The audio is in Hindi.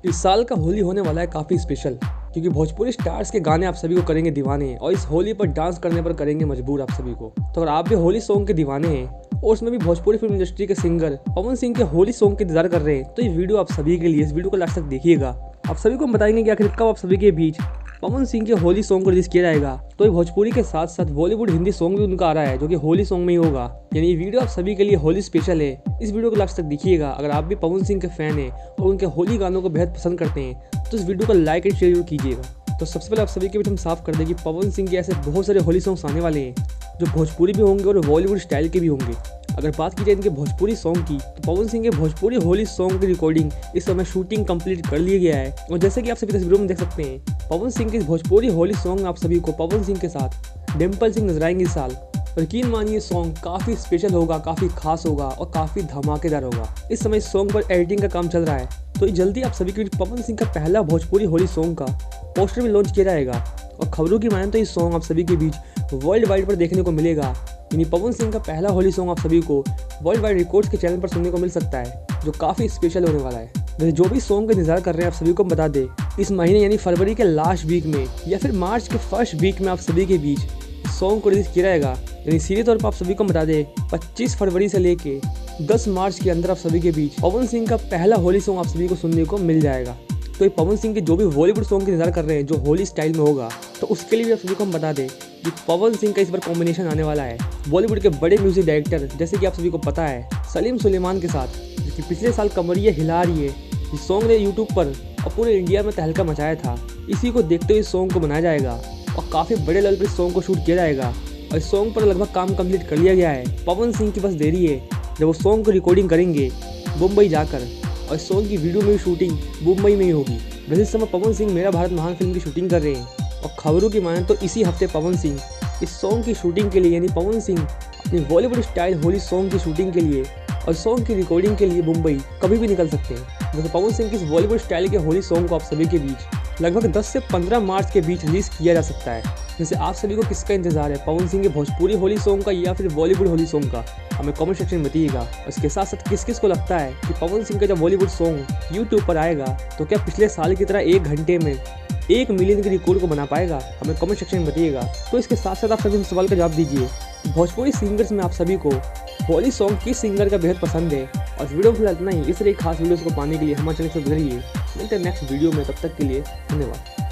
इस साल का होली होने वाला है काफ़ी स्पेशल, क्योंकि भोजपुरी स्टार्स के गाने आप सभी को करेंगे दीवाने और इस होली पर डांस करने पर करेंगे मजबूर आप सभी को। तो अगर आप भी होली सॉन्ग के दीवाने हैं और उसमें भी भोजपुरी फिल्म इंडस्ट्री के सिंगर पवन सिंह के होली सॉन्ग के इंतजार कर रहे हैं, तो ये वीडियो आप सभी के लिए, इस वीडियो को लास्ट तक देखिएगा। आप सभी को हम बताएंगे कि आखिर कब आप सभी के बीच पवन सिंह के होली सॉन्ग को रिलीज किया जाएगा। तो ये भोजपुरी के साथ साथ बॉलीवुड हिंदी सॉन्ग भी उनका आ रहा है, जो कि होली सॉन्ग में ही होगा। यानी ये वीडियो आप सभी के लिए होली स्पेशल है। इस वीडियो को लास्ट तक देखिएगा। अगर आप भी पवन सिंह के फैन हैं और उनके होली गानों को बेहद पसंद करते हैं तो इस वीडियो को लाइक एंड शेयर जरूर कीजिएगा। तो सबसे पहले आप सभी के बीच हम साफ कर दें कि पवन सिंह के ऐसे बहुत सारे होली सॉन्ग्स आने वाले हैं जो भोजपुरी भी होंगे और बॉलीवुड स्टाइल के भी होंगे। अगर बात की जाए इनके भोजपुरी सॉन्ग की, तो पवन सिंह के भोजपुरी होली सॉन्ग की रिकॉर्डिंग इस समय शूटिंग कंप्लीट कर लिया गया है। और जैसे कि आप सभी तस्वीरों में देख सकते हैं, पवन सिंह के भोजपुरी होली सॉन्ग आप सभी को पवन सिंह के साथ डिम्पल सिंह नजर आएंगे इस साल। और यकीन मानिए सॉन्ग काफ़ी स्पेशल होगा, काफ़ी खास होगा और काफ़ी धमाकेदार होगा। इस समय इस सॉन्ग पर एडिटिंग का काम चल रहा है, तो जल्दी आप सभी के बीच पवन सिंह का पहला भोजपुरी होली सॉन्ग का पोस्टर भी लॉन्च किया जाएगा। और खबरों की माने तो इस सॉन्ग आप सभी के बीच वर्ल्ड वाइड पर देखने को मिलेगा। यानी पवन सिंह का पहला होली सॉन्ग आप सभी को वर्ल्ड वाइड रिकॉर्ड्स के चैनल पर सुनने को मिल सकता है, जो काफ़ी स्पेशल होने वाला है। वैसे जो भी सॉन्ग का इंतजार कर रहे हैं आप सभी को बता दें, इस महीने यानी फरवरी के लास्ट वीक में या फिर मार्च के फर्स्ट वीक में आप सभी के बीच सॉन्ग को रिलीज किया जाएगा। यानी सीधे तौर पर आप सभी को बता दें 25 फरवरी से लेके 10 मार्च के अंदर आप सभी के बीच पवन सिंह का पहला होली सॉन्ग आप सभी को सुनने को मिल जाएगा। तो ये पवन सिंह के जो भी बॉलीवुड सॉन्ग का इंतजार कर रहे हैं जो होली स्टाइल में होगा, तो उसके लिए भी आप सभी को हम बता दें कि पवन सिंह का इस बार कॉम्बिनेशन आने वाला है बॉलीवुड के बड़े म्यूजिक डायरेक्टर, जैसे कि आप सभी को पता है, सलीम सुलेमान के साथ, जो कि पिछले साल कमरिया हिला रही है। इस सॉन्ग ने यूट्यूब पर और पूरे इंडिया में तहलका मचाया था। इसी को देखते हुए इस सॉन्ग को बनाया जाएगा और काफ़ी बड़े लेवल पर इस सॉन्ग को शूट किया जाएगा। और इस सॉन्ग पर लगभग काम कंप्लीट कर लिया गया है। पवन सिंह की बस देरी है जब वो सॉन्ग को रिकॉर्डिंग करेंगे मुंबई जाकर, और इस सॉन्ग की वीडियो में भी शूटिंग मुंबई में ही होगी। वैसे इस समय पवन सिंह मेरा भारत महान फिल्म की शूटिंग कर रहे हैं और खबरों की माने तो इसी हफ्ते पवन सिंह इस सॉन्ग की शूटिंग के लिए, यानी पवन सिंह अपनी बॉलीवुड स्टाइल होली सॉन्ग की शूटिंग के लिए और सॉन्ग की रिकॉर्डिंग के लिए मुंबई कभी भी निकल सकते हैं। वैसे पवन सिंह की इस बॉलीवुड स्टाइल के होली सॉन्ग को आप सभी के बीच लगभग 10 से 15 मार्च के बीच रिलीज किया जा सकता है। जैसे आप सभी को किसका इंतजार है, पवन सिंह के भोजपुरी होली सॉन्ग का या फिर बॉलीवुड होली सॉन्ग का, हमें कमेंट सेक्शन में बताइएगा। और इसके साथ साथ किस किस को लगता है कि पवन सिंह का जब बॉलीवुड सॉन्ग यूट्यूब पर आएगा तो क्या पिछले साल की तरह 1 घंटे में 1 मिलियन के रिकॉर्ड को बना पाएगा, हमें कमेंट सेक्शन में बताइएगा। तो इसके साथ साथ आप सभी सवाल का जवाब दीजिए, भोजपुरी सिंगर्स में आप सभी को होली सॉन्ग किस सिंगर का बेहद पसंद है। और वीडियो में फिलहाल इतना ही। इस तरह खास वीडियोस को पाने के लिए हमारे चैनल से जुड़िए। मिलते हैं नेक्स्ट वीडियो में, तब तक के लिए धन्यवाद।